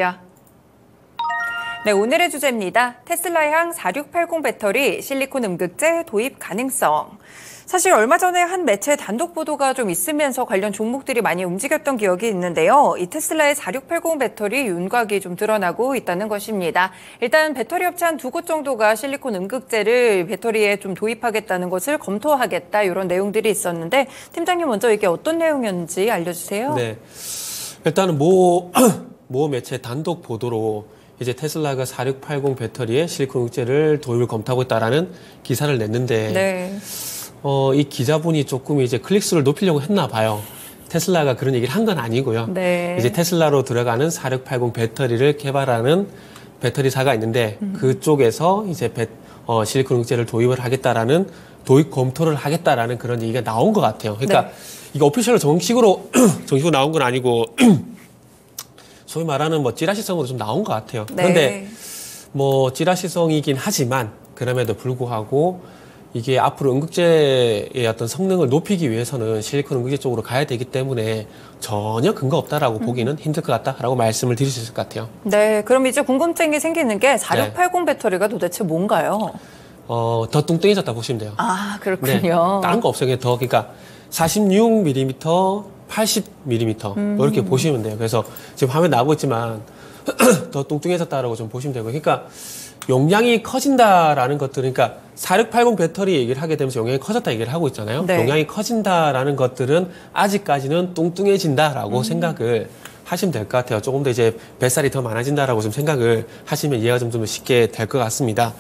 야. 네, 오늘의 주제입니다. 테슬라향 4680 배터리 실리콘 음극재 도입 가능성. 사실 얼마 전에 한 매체 단독 보도가 좀 있으면서 관련 종목들이 많이 움직였던 기억이 있는데요. 이 테슬라의 4680 배터리 윤곽이 좀 드러나고 있다는 것입니다. 일단 배터리 업체 한 두 곳 정도가 실리콘 음극재를 배터리에 좀 도입하겠다는 것을 검토하겠다 이런 내용들이 있었는데 팀장님 먼저 이게 어떤 내용이었는지 알려주세요. 네, 일단은 모 매체 단독 보도로 이제 테슬라가 4680 배터리에 실리콘 음극재를 도입을 검토하고 있다라는 기사를 냈는데, 네. 이 기자분이 조금 이제 클릭수를 높이려고 했나 봐요. 테슬라가 그런 얘기를 한 건 아니고요. 네. 이제 테슬라로 들어가는 4680 배터리를 개발하는 배터리사가 있는데 그쪽에서 이제 실리콘 음극재를 도입을 하겠다라는 도입 검토를 하겠다라는 그런 얘기가 나온 것 같아요. 그러니까 네. 이게 오피셜로 정식으로 나온 건 아니고. 소위 말하는 찌라시성으로 좀 나온 것 같아요. 그런데 찌라시성이긴 하지만 그럼에도 불구하고 이게 앞으로 음극재의 어떤 성능을 높이기 위해서는 실리콘 음극재 쪽으로 가야 되기 때문에 전혀 근거 없다라고 보기는 힘들 것 같다라고 말씀을 드릴 수 있을 것 같아요. 네, 그럼 이제 궁금증이 생기는 게 4680 배터리가 도대체 뭔가요? 더 뚱뚱해졌다 보시면 돼요. 아, 그렇군요. 네, 다른 거 없어요. 그러니까 46mm, 80mm 이렇게 보시면 돼요. 그래서 지금 화면 나오고 있지만 더 뚱뚱해졌다라고 좀 보시면 되고, 그러니까 용량이 커진다라는 것들, 그러니까 4680 배터리 얘기를 하게 되면서 용량이 커졌다 얘기를 하고 있잖아요. 네. 용량이 커진다라는 것들은 아직까지는 뚱뚱해진다라고 생각을 하시면 될 것 같아요. 조금 더 이제 뱃살이 더 많아진다라고 좀 생각을 하시면 이해가 좀 쉽게 될 것 같습니다.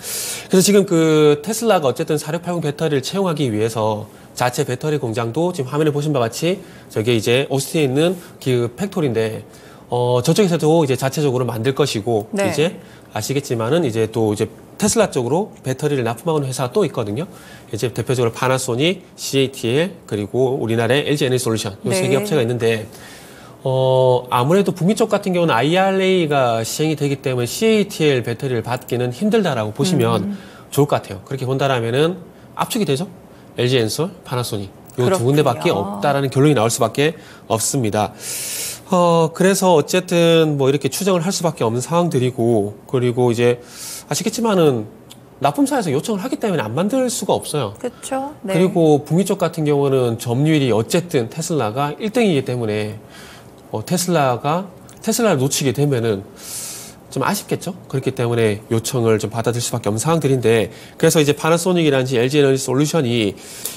그래서 지금 그 테슬라가 어쨌든 4680 배터리를 채용하기 위해서 자체 배터리 공장도 지금 화면에 보신 바와 같이 저게 이제 오스틴에 있는 그 팩토리인데, 저쪽에서도 이제 자체적으로 만들 것이고, 네. 이제 아시겠지만은 이제 또 이제 테슬라 쪽으로 배터리를 납품하는 회사가 또 있거든요. 이제 대표적으로 파나소닉, CATL, 그리고 우리나라의 LG 에너지 솔루션, 이 세 개 업체가 있는데, 아무래도 북미 쪽 같은 경우는 IRA가 시행이 되기 때문에 CATL 배터리를 받기는 힘들다라고 보시면 좋을 것 같아요. 그렇게 본다라면은 압축이 되죠. LG 엔솔, 파나소닉. 요 두 군데밖에 없다라는 결론이 나올 수밖에 없습니다. 그래서 어쨌든 이렇게 추정을 할 수밖에 없는 상황들이고, 그리고 이제 아시겠지만은 납품사에서 요청을 하기 때문에 안 만들 수가 없어요. 그렇죠. 네. 그리고 북미 쪽 같은 경우는 점유율이 어쨌든 테슬라가 1등이기 때문에 테슬라를 놓치게 되면은 좀 아쉽겠죠? 그렇기 때문에 요청을 좀 받아들일 수밖에 없는 상황들인데, 그래서 이제 파나소닉이라든지 LG 에너지 솔루션이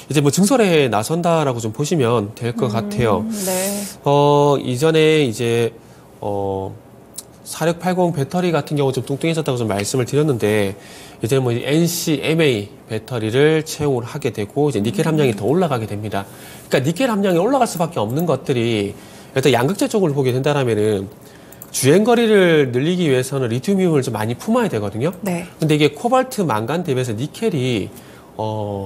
이제 증설에 나선다라고 좀 보시면 될 것 같아요. 네. 이전에 이제 4680 배터리 같은 경우 좀 뚱뚱해졌다고 좀 말씀을 드렸는데, 이제 NCMA 배터리를 채용을 하게 되고 이제 니켈 함량이 더 올라가게 됩니다. 그러니까 니켈 함량이 올라갈 수밖에 없는 것들이, 일단 양극재 쪽을 보게 된다라면은 주행거리를 늘리기 위해서는 리튬이온을 좀 많이 품어야 되거든요. 네. 근데 이게 코발트, 망간 대비해서 니켈이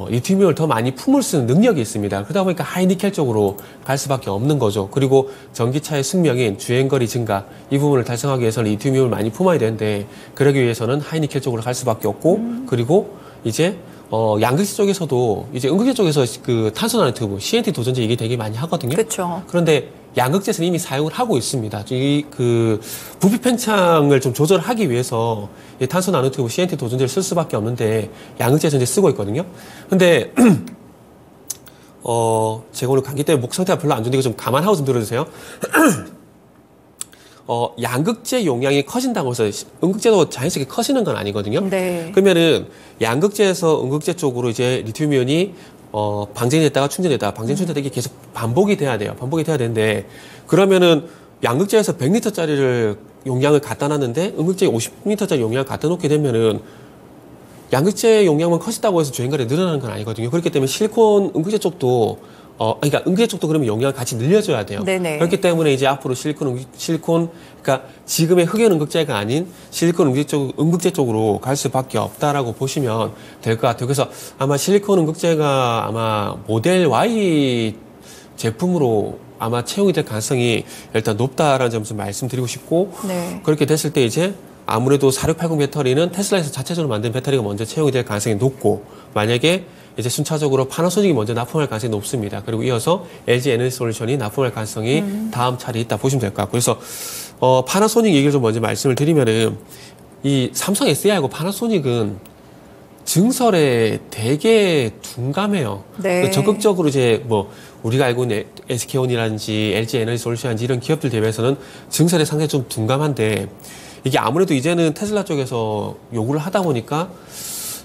리튬이온을 더 많이 품을 수 있는 능력이 있습니다. 그러다 보니까 하이니켈 쪽으로 갈 수밖에 없는 거죠. 그리고 전기차의 숙명인 주행거리 증가, 이 부분을 달성하기 위해서는 리튬이온을 많이 품어야 되는데, 그러기 위해서는 하이니켈 쪽으로 갈 수밖에 없고, 그리고 이제 양극재 쪽에서도 이제 음극재 쪽에서 그 탄소 나노튜브, CNT 도전제 얘기 되게 많이 하거든요. 그렇죠. 그런데 양극재에서는 이미 사용을 하고 있습니다. 이 부피 팽창을 좀 조절하기 위해서 이 탄소 나노튜브, CNT 도전제를 쓸 수밖에 없는데 양극재에서 이제 쓰고 있거든요. 근데 제가 오늘 감기 때문에 목 상태가 별로 안 좋은데 이거 좀 감안하고 좀 들어주세요. 양극재 용량이 커진다고 해서 음극재도 자연스럽게 커지는 건 아니거든요. 네. 그러면은 양극재에서 음극재 쪽으로 이제 리튬이온이 방전이 됐다가 충전됐다가 방전 충전됐다가 이게 계속 반복이 돼야 돼요. 반복이 돼야 되는데, 그러면은 양극재에서 100리터짜리를 용량을 갖다 놨는데 음극재에 50리터짜리 용량을 갖다 놓게 되면은 양극재 용량만 커진다고 해서 주행거리가 늘어나는 건 아니거든요. 그렇기 때문에 실리콘 음극재 쪽도 그러니까 음극재 쪽도 그러면 용량을 같이 늘려줘야 돼요. 네네. 그렇기 때문에 이제 앞으로 그러니까 지금의 흑연 음극재가 아닌 실리콘 음극재 쪽으로 갈 수밖에 없다라고 보시면 될 것 같아요. 그래서 아마 실리콘 음극재가 아마 모델 Y 제품으로 아마 채용이 될 가능성이 일단 높다라는 점 좀 말씀드리고 싶고, 네. 그렇게 됐을 때 이제 아무래도 4680 배터리는 테슬라에서 자체적으로 만든 배터리가 먼저 채용이 될 가능성이 높고, 만약에 이제 순차적으로 파나소닉이 먼저 납품할 가능성이 높습니다. 그리고 이어서 LG 에너지 솔루션이 납품할 가능성이 다음 차례에 있다 보시면 될 것 같고, 그래서 파나소닉 얘기를 좀 먼저 말씀을 드리면은 이 삼성 SDI하고 파나소닉은 증설에 되게 둔감해요. 네. 적극적으로 이제 뭐 우리가 알고 있는 SK온이라든지 LG 에너지 솔루션이라든지 이런 기업들 대비해서는 증설에 상당히 좀 둔감한데 이게 아무래도 이제는 테슬라 쪽에서 요구를 하다 보니까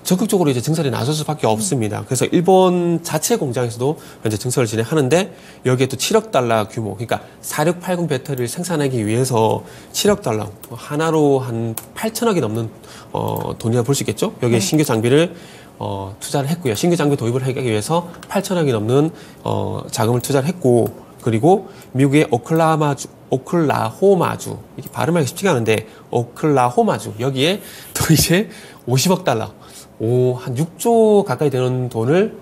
적극적으로 이제 증설에 나설 수밖에 없습니다. 그래서 일본 자체 공장에서도 현재 증설을 진행하는데 여기에 또 7억 달러 규모, 그러니까 4680 배터리를 생산하기 위해서 7억 달러, 하나로 한 8천억이 넘는 돈이라 볼 수 있겠죠. 여기에 신규 장비를 투자를 했고요. 신규 장비 도입을 하기 위해서 8천억이 넘는 자금을 투자를 했고, 그리고 미국의 오클라호마주, 이게 발음하기 쉽지가 않은데 오클라호마주, 여기에 또 이제 50억 달러, 한 6조 가까이 되는 돈을,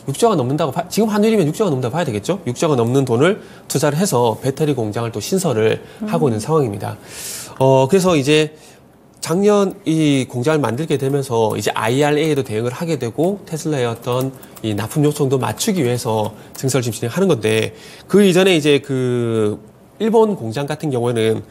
6조가 넘는다고, 지금 환율이면 6조가 넘는다고 봐야 되겠죠? 6조가 넘는 돈을 투자를 해서 배터리 공장을 또 신설을 하고 있는 상황입니다. 그래서 이제 작년 이 공장을 만들게 되면서 이제 IRA에도 대응을 하게 되고 테슬라의 어떤 이 납품 요청도 맞추기 위해서 증설 지금 진행하는 건데, 그 이전에 이제 그 일본 공장 같은 경우에는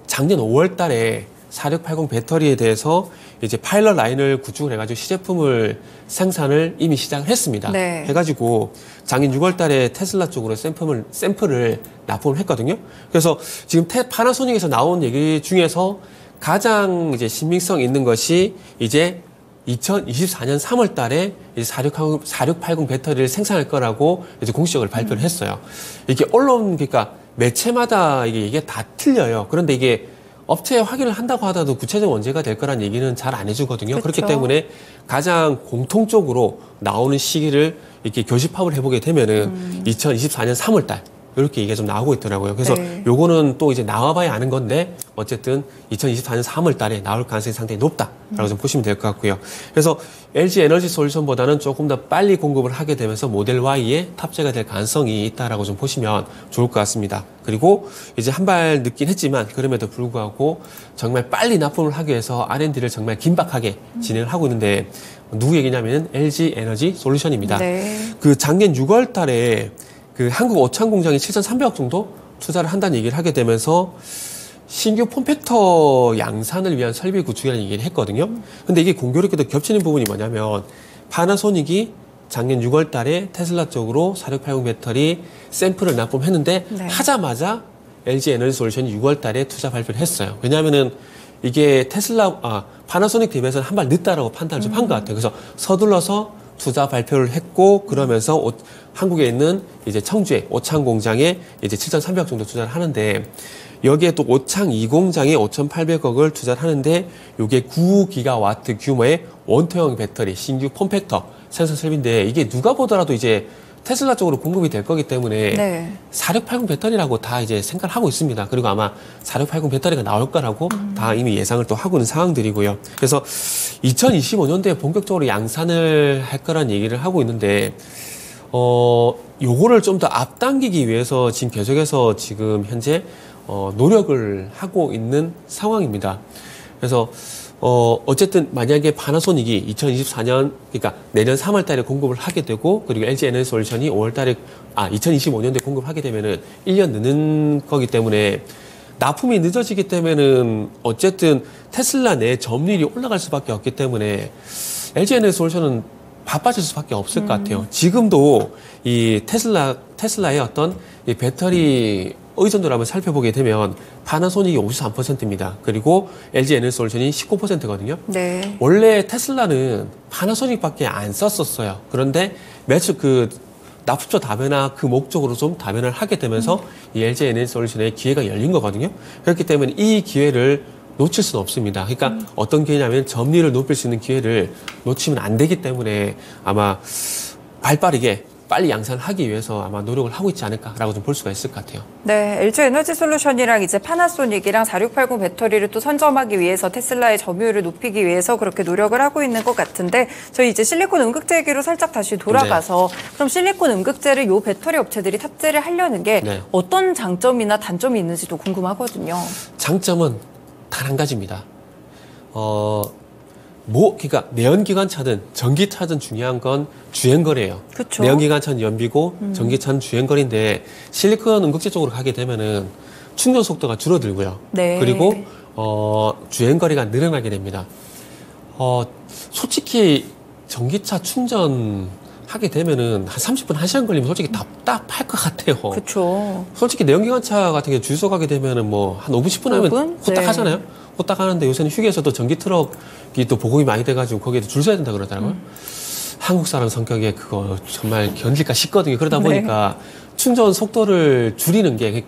작년 5월 달에 4680 배터리에 대해서 이제 파일럿 라인을 구축을 해가지고 시제품을 생산을 이미 시작을 했습니다. 네. 해가지고 작년 6월 달에 테슬라 쪽으로 샘플을 납품을 했거든요. 그래서 지금 파나소닉에서 나온 얘기 중에서 가장 이제 신빙성 있는 것이 이제 2024년 3월 달에 이제 4680 배터리를 생산할 거라고 이제 공식적으로 발표를 했어요. 이게 언론, 그러니까 매체마다 이게 다 틀려요. 그런데 이게 업체에 확인을 한다고 하더라도 구체적 언제가 될 거란 얘기는 잘 안 해주거든요. 그쵸. 그렇기 때문에 가장 공통적으로 나오는 시기를 이렇게 교집합을 해보게 되면은 2024년 3월 달. 이렇게 얘기가 좀 나오고 있더라고요. 그래서 네. 요거는 또 이제 나와봐야 아는 건데 어쨌든 2024년 3월 달에 나올 가능성이 상당히 높다라고 좀 보시면 될 것 같고요. 그래서 LG 에너지 솔루션보다는 조금 더 빨리 공급을 하게 되면서 모델 Y에 탑재가 될 가능성이 있다라고 좀 보시면 좋을 것 같습니다. 그리고 이제 한 발 늦긴 했지만 그럼에도 불구하고 정말 빨리 납품을 하기 위해서 R&D를 정말 긴박하게 진행을 하고 있는데 누구 얘기냐면 LG 에너지 솔루션입니다. 네. 그 작년 6월 달에 그 한국 오창 공장이 7,300억 정도 투자를 한다는 얘기를 하게 되면서 신규 폼팩터 양산을 위한 설비 구축이라는 얘기를 했거든요. 근데 이게 공교롭게도 겹치는 부분이 뭐냐면 파나소닉이 작년 6월 달에 테슬라 쪽으로 4680 배터리 샘플을 납품했는데 네. 하자마자 LG 에너지 솔루션이 6월 달에 투자 발표를 했어요. 왜냐하면은 이게 파나소닉 대비해서는 한 발 늦다라고 판단을 좀 한 것 같아요. 그래서 서둘러서 투자 발표를 했고, 그러면서 한국에 있는 이제 청주의 오창 공장에 이제 7,300억 정도 투자를 하는데, 여기에 또 오창 2공장에 5,800억을 투자를 하는데, 요게 9기가와트 규모의 원통형 배터리, 신규 폼팩터 생산 설비인데, 이게 누가 보더라도 이제 테슬라 쪽으로 공급이 될 거기 때문에 네. 4680 배터리라고 다 이제 생각을 하고 있습니다. 그리고 아마 4680 배터리가 나올 거라고 다 이미 예상을 또 하고 있는 상황들이고요. 그래서 2025년도에 본격적으로 양산을 할 거란 얘기를 하고 있는데, 요거를 좀 더 앞당기기 위해서 지금 계속해서 지금 현재 노력을 하고 있는 상황입니다. 그래서 어쨌든 만약에 파나소닉이 2024년, 그러니까 내년 3월 달에 공급을 하게 되고, 그리고 LG 에너지 솔루션이 5월 달에, 2025년도에 공급하게 되면은 1년 늦는 거기 때문에 납품이 늦어지기 때문에는 어쨌든 테슬라 내 점유율이 올라갈 수밖에 없기 때문에 LG 에너지 솔루션은 바빠질 수밖에 없을 것 같아요. 지금도 이 테슬라의 어떤 이 배터리 의존도를 한번 살펴보게 되면 파나소닉이 53%입니다. 그리고 LG 에너지 솔루션이 19%거든요. 네. 원래 테슬라는 파나소닉밖에 안 썼었어요. 그런데 매출 납품처 다변화 그 목적으로 좀 다변화를 하게 되면서 이 LG 에너지 솔루션의 기회가 열린 거거든요. 그렇기 때문에 이 기회를 놓칠 수는 없습니다. 그러니까 어떤 기회냐면 점유율을 높일 수 있는 기회를 놓치면 안 되기 때문에 아마 발빠르게 빨리 양산을 하기 위해서 아마 노력을 하고 있지 않을까라고 좀 볼 수가 있을 것 같아요. 네, LG 에너지 솔루션이랑 이제 파나소닉이랑 4680 배터리를 또 선점하기 위해서 테슬라의 점유율을 높이기 위해서 그렇게 노력을 하고 있는 것 같은데, 저희 이제 실리콘 음극재 얘기로 살짝 다시 돌아가서 그럼 실리콘 음극재를 요 배터리 업체들이 탑재를 하려는 게 네. 어떤 장점이나 단점이 있는지도 궁금하거든요. 장점은 단 한 가지입니다. 그러니까 내연기관차든 전기차든 중요한 건 주행거리예요. 그쵸. 내연기관차는 연비고 전기차는 주행거리인데 실리콘 음극재 쪽으로 가게 되면은 충전 속도가 줄어들고요. 네. 그리고 주행 거리가 늘어나게 됩니다. 솔직히 전기차 충전하게 되면은 한 30분, 1시간 걸리면 솔직히 답답할 것 같아요. 그렇죠. 솔직히 내연기관차 같은 게 주유소 가게 되면은 뭐 한 5분, 10분 하면 5분? 후딱 네. 하잖아요. 후딱 하는데 요새는 휴게소도 전기 트럭이 또 보급이 많이 돼가지고 거기에도 줄 서야 된다 그러더라고요. 한국 사람 성격에 그거 정말 견딜까 싶거든요. 그러다 네. 보니까 충전 속도를 줄이는 게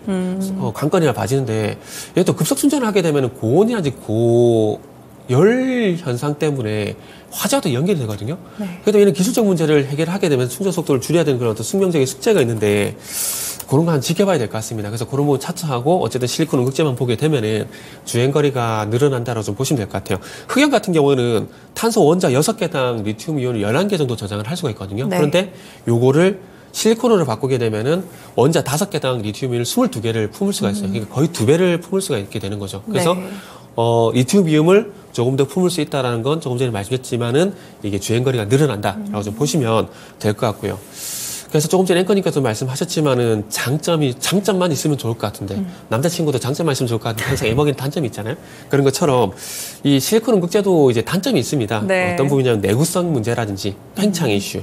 관건이라 봐지는데 얘 또 급속 충전을 하게 되면 고온이라든지 고열 현상 때문에 화재와도 연결이 되거든요. 네. 그래도 얘는 기술적 문제를 해결하게 되면 충전 속도를 줄여야 되는 그런 어떤 숙명적인 숙제가 있는데 그런 거 한 지켜봐야 될 것 같습니다. 그래서 그런 부분 차트하고 어쨌든 실리콘 응급제만 보게 되면은 주행거리가 늘어난다라고 좀 보시면 될 것 같아요. 흑연 같은 경우는 탄소 원자 6개당 리튬 이온을 11개 정도 저장을 할 수가 있거든요. 네. 그런데 요거를 실리콘으로 바꾸게 되면은 원자 5개당 리튬 이온을 22개를 품을 수가 있어요. 그러니까 거의 2배를 품을 수가 있게 되는 거죠. 그래서 네. 리튬이온을 조금 더 품을 수 있다라는 건 조금 전에 말씀드렸지만은 이게 주행거리가 늘어난다라고 좀 보시면 될 것 같고요. 그래서 조금 전에 앵커님께서 말씀하셨지만은 장점만 있으면 좋을 것 같은데 남자친구도 장점만 있으면 좋을 것 같은데 항상 애먹이는 단점이 있잖아요. 그런 것처럼 이 실리콘 응급제도 이제 단점이 있습니다. 네. 어떤 부분이냐면 내구성 문제라든지 팽창 이슈.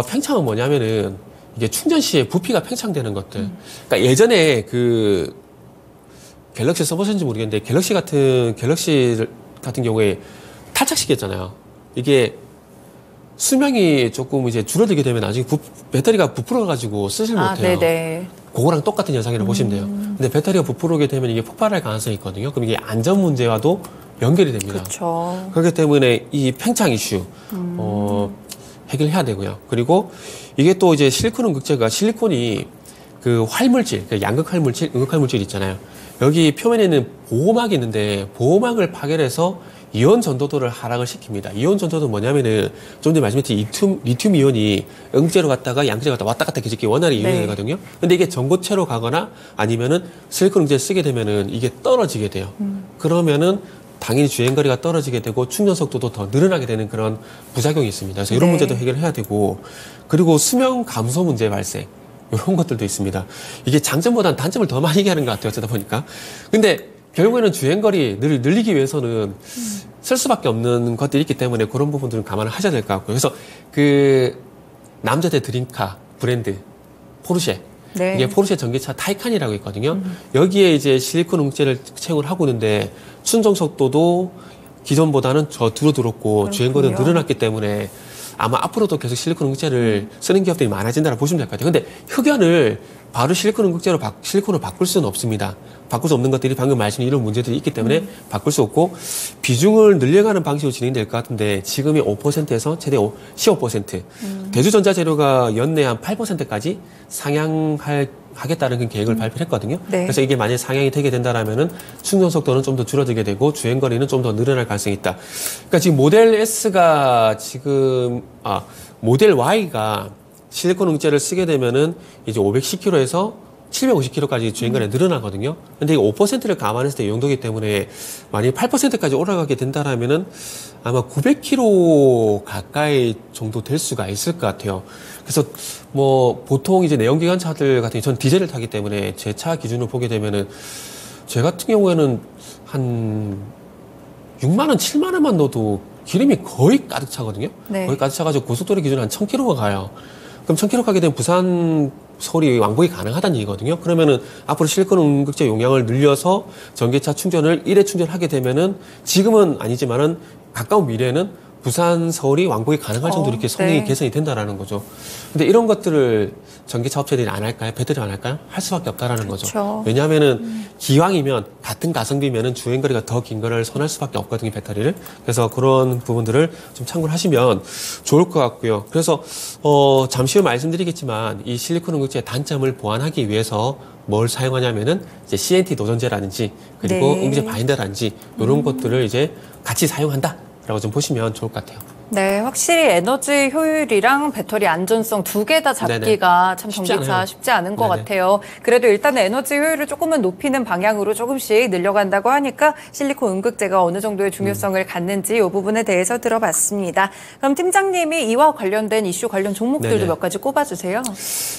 팽창은 뭐냐면은 이게 충전 시에 부피가 팽창되는 것들. 그러니까 예전에 그 갤럭시 써보셨는지 모르겠는데 갤럭시 같은 경우에 탈착시켰잖아요. 이게 수명이 조금 이제 줄어들게 되면 나중에 배터리가 부풀어가지고 쓰질 못해요. 네네. 그거랑 똑같은 현상이라고 보시면 돼요. 근데 배터리가 부풀게 되면 이게 폭발할 가능성이 있거든요. 그럼 이게 안전 문제와도 연결이 됩니다. 그렇죠. 그렇기 때문에 이 팽창 이슈 해결해야 되고요. 그리고 이게 또 이제 실리콘 응급제가 실리콘이 그 활물질, 그 양극 활물질, 응극 활물질 있잖아요. 여기 표면에 있는 보호막이 있는데 보호막을 파괴해서 이온 전도도를 하락을 시킵니다. 이온 전도도 뭐냐면은 좀 전에 말씀드린 리튬 이온이 응제로 갔다가 양제로 갔다 왔다 갔다 계속 원활히 이온이 되거든요. 근데 이게 전고체로 가거나 아니면은 실리콘 응제를 쓰게 되면은 이게 떨어지게 돼요. 그러면은 당연히 주행거리가 떨어지게 되고 충전 속도도 더 늘어나게 되는 그런 부작용이 있습니다. 그래서 이런 문제도 해결해야 되고 그리고 수명 감소 문제 발생. 이런 것들도 있습니다. 이게 장점보다는 단점을 더 많이 얘기하는 것 같아요. 어쩌다 보니까. 근데 결국에는 주행거리 늘리기 위해서는 쓸 수밖에 없는 것들이 있기 때문에 그런 부분들은 감안을 하셔야 될 것 같고요. 그래서 그 남자들 드림카 브랜드 포르쉐. 네. 이게 포르쉐 전기차 타이칸이라고 있거든요. 여기에 이제 실리콘 응제를 채용을 하고 있는데 충전 속도도 기존보다는 저 줄어들었고 주행거리도 늘어났기 때문에 아마 앞으로도 계속 실리콘 응급제를 쓰는 기업들이 많아진다고 보시면 될 것 같아요. 근데 흑연을 바로 실리콘 응급제로 실리콘으로 바꿀 수는 없습니다. 바꿀 수 없는 것들이 방금 말씀드린 이런 문제들이 있기 때문에 바꿀 수 없고 비중을 늘려가는 방식으로 진행될 것 같은데 지금이 5%에서 최대 15%. 대주전자재료가 연내 한 8%까지 상향하겠다는 그 계획을 발표했거든요. 네. 그래서 이게 만약에 상향이 되게 된다라면은 충전 속도는 좀 더 줄어들게 되고 주행 거리는 좀 더 늘어날 가능성이 있다. 그러니까 지금 모델 S가 모델 Y가 실리콘 응제를 쓰게 되면은 이제 510km에서 750km까지 주행거리가 늘어나거든요. 근데 이 5%를 감안했을 때 이 정도기 때문에 만약에 8%까지 올라가게 된다라면은 아마 900km 가까이 정도 될 수가 있을 것 같아요. 그래서 뭐 보통 이제 내연기관차들 같은 경우 전 디젤을 타기 때문에 제 차 기준으로 보게 되면은 제 같은 경우에는 한 6만 원, 7만 원만 넣어도 기름이 거의 가득 차거든요. 네. 거의 가득 차가지고 고속도로 기준 한 1000km가 가요. 그럼 1000km 가게 되면 부산, 서울이 왕복이 가능하다는 얘기거든요. 그러면은 앞으로 실리콘 응급제 용량을 늘려서 전기차 충전을 일회 충전하게 되면은 지금은 아니지만은 가까운 미래에는 부산, 서울이 왕복이 가능할 정도로 이렇게 성능이 네. 개선이 된다라는 거죠. 근데 이런 것들을 전기차 업체들이 안 할까요? 배터리 안 할까요? 할 수밖에 없다라는 거죠. 그쵸. 왜냐하면은 기왕이면 같은 가성비면은 주행거리가 더 긴 거를 선호할 수밖에 없거든요, 배터리를. 그래서 그런 부분들을 좀 참고를 하시면 좋을 것 같고요. 그래서 잠시 후 말씀드리겠지만 이 실리콘 응급제의 단점을 보완하기 위해서 뭘 사용하냐면은 이제 CNT 노전제라든지 그리고 네. 응급제 바인더라든지 이런 것들을 이제 같이 사용한다라고 좀 보시면 좋을 것 같아요. 네, 확실히 에너지 효율이랑 배터리 안전성 두 개 다 잡기가 참 전기차 쉽지 않은 것 같아요. 그래도 일단은 에너지 효율을 조금은 높이는 방향으로 조금씩 늘려간다고 하니까 실리콘 음극재가 어느 정도의 중요성을 갖는지 이 부분에 대해서 들어봤습니다. 그럼 팀장님이 이와 관련된 이슈 관련 종목들도 몇 가지 꼽아주세요.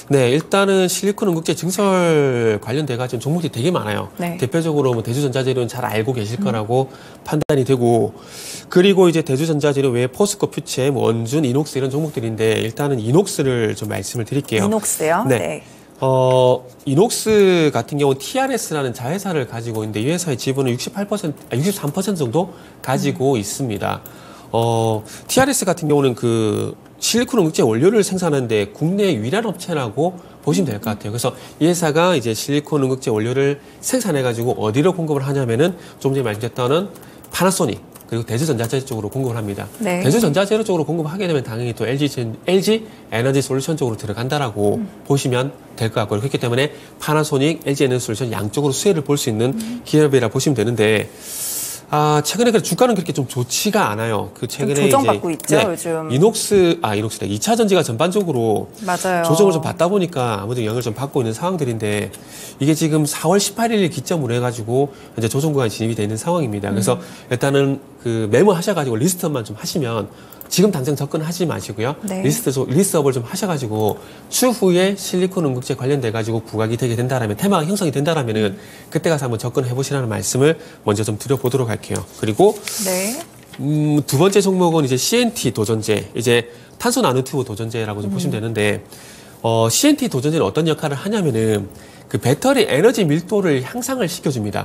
네, 일단은 실리콘 음극재 증설 관련돼가지고 종목들이 되게 많아요. 대표적으로 뭐 대주전자재료는 잘 알고 계실 거라고 판단이 되고, 그리고 이제 대주전자재료 외에 포스코, 퓨체엠, 원준, 이녹스 이런 종목들인데 일단은 이녹스를 좀 말씀을 드릴게요. 이녹스요? 네. 이녹스 같은 경우는 TRS라는 자회사를 가지고 있는데 이 회사의 지분은 63% 정도 가지고 있습니다. TRS 같은 경우는 그 실리콘 음극재 원료를 생산하는데 국내 유일한 업체라고 보시면 될 것 같아요. 그래서 이 회사가 이제 실리콘 음극재 원료를 생산해가지고 어디로 공급을 하냐면은 좀 전에 말씀드렸던 파나소닉, 그리고 대주전자재료 쪽으로 공급을 합니다. 대주전자재료 쪽으로 공급하게 되면 당연히 또 LG 에너지 솔루션 쪽으로 들어간다라고 보시면 될 것 같고요. 그렇기 때문에 파나소닉, LG 에너지 솔루션 양쪽으로 수혜를 볼 수 있는 기업이라 보시면 되는데, 최근에 그 주가는 그렇게 좀 좋지가 않아요. 그 최근에 조정받고 있죠, 요즘. 이녹스다. 2차 전지가 전반적으로 맞아요. 조정을 좀 받다 보니까 아무래도 영향을 좀 받고 있는 상황들인데, 이게 지금 4월 18일 기점으로 해가지고 이제 조정 구간에 진입이 되어 있는 상황입니다. 그래서 일단은 그 메모하셔가지고 리스트업만 좀 하시면, 지금 당장 접근하지 마시고요. 리스트업을 좀 하셔가지고 추후에 실리콘 음극재 관련돼가지고 부각이 되게 된다라면, 테마가 형성이 된다라면은 그때 가서 한번 접근해 보시라는 말씀을 먼저 좀 드려보도록 할게요. 그리고 두 번째 종목은 이제 CNT 도전제, 이제 탄소 나노튜브 도전제라고 좀 보시면 되는데, CNT 도전제는 어떤 역할을 하냐면은 그 배터리 에너지 밀도를 향상을 시켜줍니다.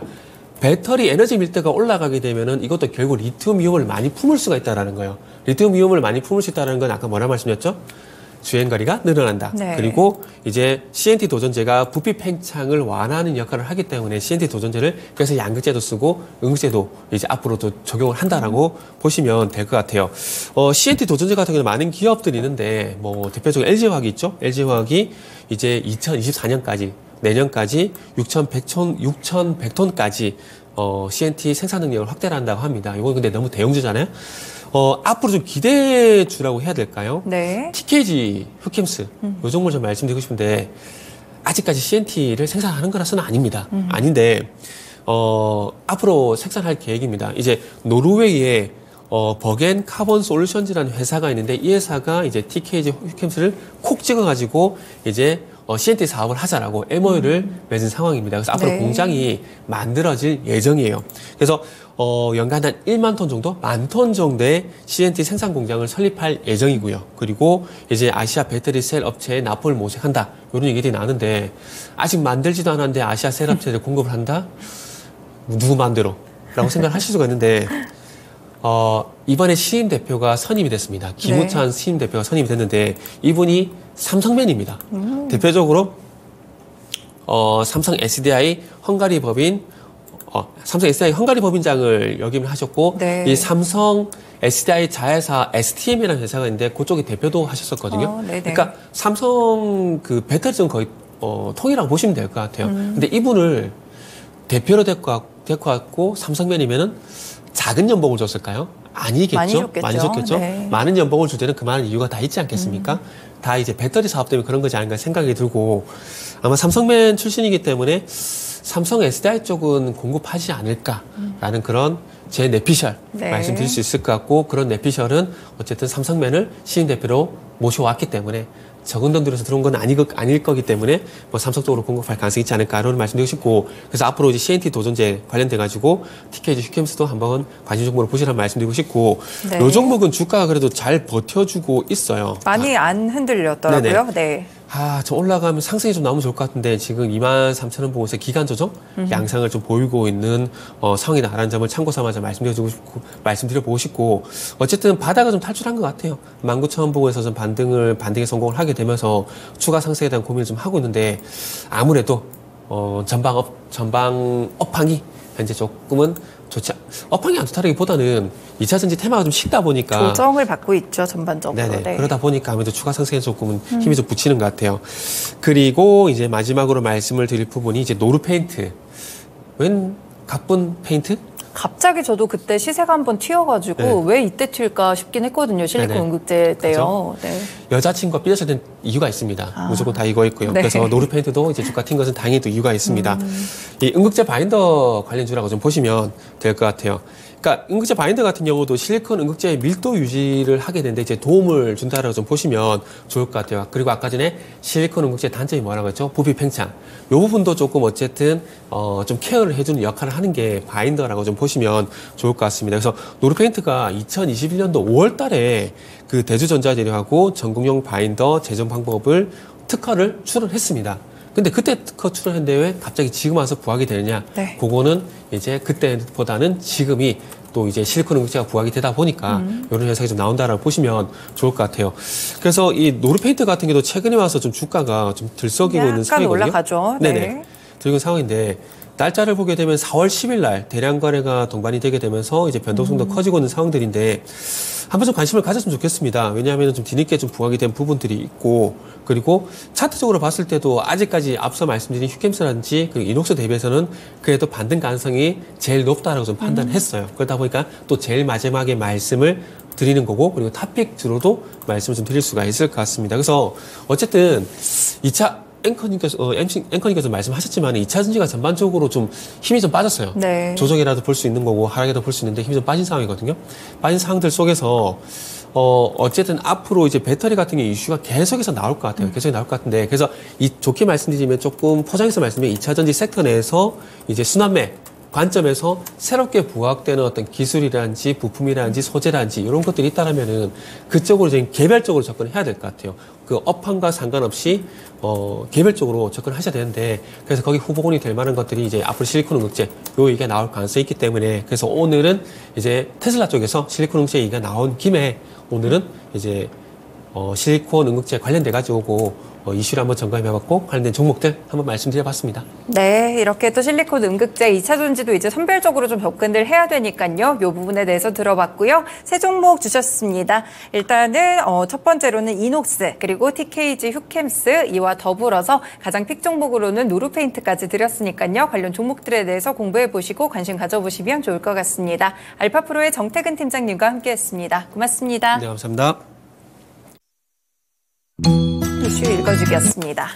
배터리 에너지 밀도가 올라가게 되면은 이것도 결국 리튬 이온을 많이 품을 수가 있다라는 거예요. 리튬 이온을 많이 품을 수 있다는 건 아까 뭐라 말씀드렸죠? 주행거리가 늘어난다. 그리고 이제 CNT 도전제가 부피 팽창을 완화하는 역할을 하기 때문에 CNT 도전제를 그래서 양극재도 쓰고 음극재도 이제 앞으로도 적용을 한다라고 보시면 될 것 같아요. CNT 도전제 같은 경우는 많은 기업들이 있는데, 뭐 대표적으로 LG화학이 있죠. LG화학이 이제 2024년까지 내년까지 6,100톤까지 CNT 생산 능력을 확대를 한다고 합니다. 이건 근데 너무 대형주잖아요. 앞으로 좀 기대주라고 해야 될까요? TKG, 휴캠스, 요 종목을 좀 말씀드리고 싶은데, 아직까지 CNT를 생산하는 거라서는 아닙니다. 아닌데, 앞으로 생산할 계획입니다. 이제 노르웨이에 버겐 카본 솔루션즈라는 회사가 있는데, 이 회사가 이제 TKG, 휴캠스를 콕 찍어가지고 이제 CNT 사업을 하자라고 MOU를 맺은 상황입니다. 그래서 앞으로 공장이 만들어질 예정이에요. 그래서 연간 한 1만 톤 정도, 10,000톤 정도의 CNT 생산 공장을 설립할 예정이고요. 그리고 이제 아시아 배터리 셀 업체에 납품을 모색한다, 이런 얘기들이 나는데, 아직 만들지도 않았는데 아시아 셀 업체를 공급을 한다? 누구 마음대로? 라고 생각을 하실 수가 있는데, 이번에 신임 대표가 선임이 됐습니다. 김우찬 신임 대표가 선임이 됐는데, 이분이 삼성맨입니다. 대표적으로 삼성 SDI 헝가리 법인, 삼성 SDI 헝가리 법인장을 역임을 하셨고, 이 삼성 SDI 자회사 STM이라는 회사가 있는데 그쪽에 대표도 하셨었거든요. 그러니까 삼성 그 배터리점 거의 통이라고 보시면 될 것 같아요. 근데 이분을 대표로 데리고 왔고 삼성맨이면은 작은 연봉을 줬을까요? 아니겠죠. 많이 줬겠죠. 많은 연봉을 줄 때는 그만한 이유가 다 있지 않겠습니까? 다 이제 배터리 사업 때문에 그런 거지 않을까 생각이 들고, 아마 삼성맨 출신이기 때문에 삼성 SDI 쪽은 공급하지 않을까라는 그런 제 내피셜 말씀드릴 수 있을 것 같고, 그런 내피셜은 어쨌든 삼성맨을 신임 대표로 모셔왔기 때문에 적은 돈 들여서 들어온 건 아닐 거기 때문에 뭐 삼성 쪽으로 공급할 가능성이 있지 않을까, 이런 말씀드리고 싶고, 그래서 앞으로 이제 CNT 도전제 관련돼가지고 TKG 휴캠스도 한번 관심 종목으로 보시라는 말씀드리고 싶고, 이 종목은 주가가 그래도 잘 버텨주고 있어요. 많이 안 흔들렸더라고요. 좀 올라가면 상승이 좀 나오면 좋을 것 같은데, 지금 23,000원 보고서 기간 조정 양상을 좀 보이고 있는 상황이다라는 점을 참고 삼아서 말씀드려보고 싶고, 어쨌든 바닥을 좀 탈출한 것 같아요. 19,000원 보고에서 좀 반등에 성공을 하게 되면서 추가 상승에 대한 고민을 좀 하고 있는데, 아무래도 전방 업황이 현재 조금은 업황이 안 좋다기보다는 2차 전지 테마가 좀 식다 보니까 조정을 받고 있죠, 전반적으로. 그러다 보니까 아무래도 추가 상승에 조금은 힘이 좀 붙이는 것 같아요. 그리고 이제 마지막으로 말씀을 드릴 부분이 이제 노르페인트. 웬 가쁜 페인트? 갑자기 저도 그때 시세가 한번 튀어가지고 네. 왜 이때 튈까 싶긴 했거든요. 실리콘 네네. 음극재 때요. 네. 여자친구가 삐졌을 이유가 있습니다. 무조건 다 이거 있고요. 네. 그래서 노르페인트도 이제 주가 튄 것은 당연히 또 이유가 있습니다. 이 음극재 바인더 관련주라고 좀 보시면 될 것 같아요. 그러니까 음극재 바인더 같은 경우도 실리콘 음극재의 밀도 유지를 하게 되는데 이제 도움을 준다라고 좀 보시면 좋을 것 같아요. 그리고 아까 전에 실리콘 음극재 단점이 뭐라고 했죠? 부비 팽창. 이 부분도 조금 어쨌든 좀 케어를 해주는 역할을 하는 게 바인더라고 좀 보시면 좋을 것 같습니다. 그래서 노르페인트가 2021년도 5월 달에 그 대주전자재료하고 전국용 바인더 제정 방법을 특허를 출원했습니다. 근데 그때 특허 출원했는데 왜 갑자기 지금 와서 부각이 되느냐? 네. 그거는 이제 그때보다는 지금이 또 이제 실리콘 음극재가 부각이 되다 보니까 이런 현상이 좀 나온다라고 보시면 좋을 것 같아요. 그래서 이 노르페인트 같은 경우도 최근에 와서 좀 주가가 좀 들썩이고 있는 상황이거든요. 올라가죠. 네. 네네. 들고 상황인데 날짜를 보게 되면 4월 10일 날 대량 거래가 동반이 되게 되면서 이제 변동성도 커지고 있는 상황들인데 한번 좀 관심을 가졌으면 좋겠습니다. 왜냐하면 좀 뒤늦게 좀 부각이 된 부분들이 있고 그리고 차트적으로 봤을 때도 아직까지 앞서 말씀드린 휴캠스라든지 그 이녹스 대비해서는 그래도 반등 가능성이 제일 높다라고 좀 판단했어요. 그러다 보니까 또 제일 마지막에 말씀을 드리는 거고 그리고 탑픽주로도 말씀을 좀 드릴 수가 있을 것 같습니다. 그래서 어쨌든 2차 앵커님께서 말씀하셨지만 2차 전지가 전반적으로 좀 힘이 좀 빠졌어요. 네. 조정이라도 볼 수 있는 거고 하락이라도 볼 수 있는데 힘이 좀 빠진 상황이거든요. 빠진 상황들 속에서 어쨌든 앞으로 이제 배터리 같은 게 이슈가 계속해서 나올 것 같아요. 계속 나올 것 같은데 그래서 좋게 말씀드리면 조금 포장해서 말씀드리면 2차 전지 섹터 내에서 이제 순환매 관점에서 새롭게 부각되는 어떤 기술이라든지 부품이라든지 소재라든지 이런 것들이 있다라면은 그쪽으로 이제 개별적으로 접근해야 될 것 같아요. 그 업황과 상관없이 개별적으로 접근하셔야 되는데 그래서 거기 후보군이 될 만한 것들이 이제 앞으로 실리콘 음극재 요 얘기가 나올 가능성이 있기 때문에 그래서 오늘은 이제 테슬라 쪽에서 실리콘 음극재 얘기가 나온 김에 오늘은 이제 실리콘 음극재 관련돼 가지고 이슈를 한번 점검해봤고 관련된 종목들 한번 말씀드려봤습니다. 네, 이렇게 또 실리콘 음극재 2차 전지도 이제 선별적으로 좀 접근을 해야 되니까요. 이 부분에 대해서 들어봤고요. 세 종목 주셨습니다. 일단은 첫 번째로는 이녹스 그리고 TKG 휴캠스 이와 더불어서 가장 픽 종목으로는 노르페인트까지 드렸으니까요. 관련 종목들에 대해서 공부해보시고 관심 가져보시면 좋을 것 같습니다. 알파프로의 정태근 팀장님과 함께했습니다. 고맙습니다. 네, 감사합니다. 이슈 읽어주기였습니다.